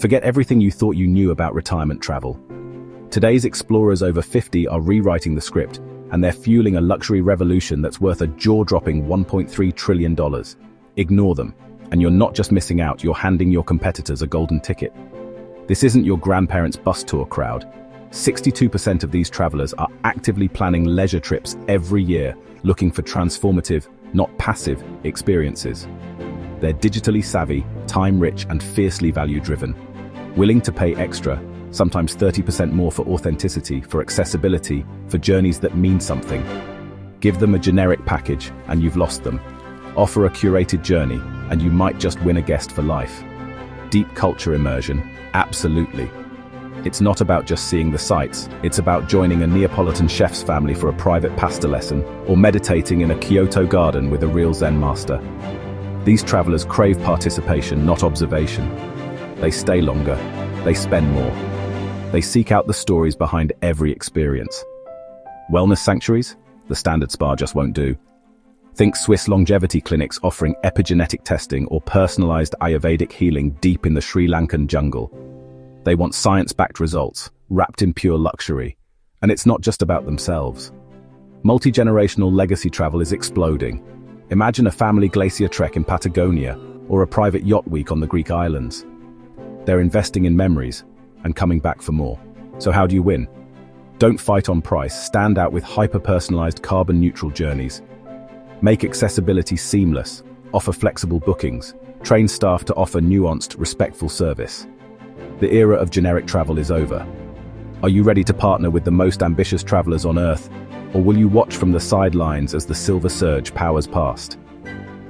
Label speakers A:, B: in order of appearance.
A: Forget everything you thought you knew about retirement travel. Today's explorers over 50 are rewriting the script, and they're fueling a luxury revolution that's worth a jaw-dropping $1.3 trillion. Ignore them, and you're not just missing out, you're handing your competitors a golden ticket. This isn't your grandparents' bus tour crowd. 62% of these travelers are actively planning leisure trips every year, looking for transformative, not passive, experiences. They're digitally savvy, time-rich, and fiercely value-driven, willing to pay extra, sometimes 30% more for authenticity, for accessibility, for journeys that mean something. Give them a generic package, and you've lost them. Offer a curated journey, and you might just win a guest for life. Deep culture immersion, absolutely. It's not about just seeing the sights, it's about joining a Neapolitan chef's family for a private pasta lesson, or meditating in a Kyoto garden with a real Zen master. These travelers crave participation, not observation. They stay longer, they spend more. They seek out the stories behind every experience. Wellness sanctuaries? The standard spa just won't do. Think Swiss longevity clinics offering epigenetic testing or personalized Ayurvedic healing deep in the Sri Lankan jungle. They want science-backed results, wrapped in pure luxury. And it's not just about themselves. Multi-generational legacy travel is exploding. Imagine a family glacier trek in Patagonia or a private yacht week on the Greek islands. They're investing in memories and coming back for more. So how do you win? Don't fight on price, stand out with hyper-personalized carbon-neutral journeys. Make accessibility seamless, offer flexible bookings, train staff to offer nuanced, respectful service. The era of generic travel is over. Are you ready to partner with the most ambitious travelers on Earth, or will you watch from the sidelines as the silver surge powers past?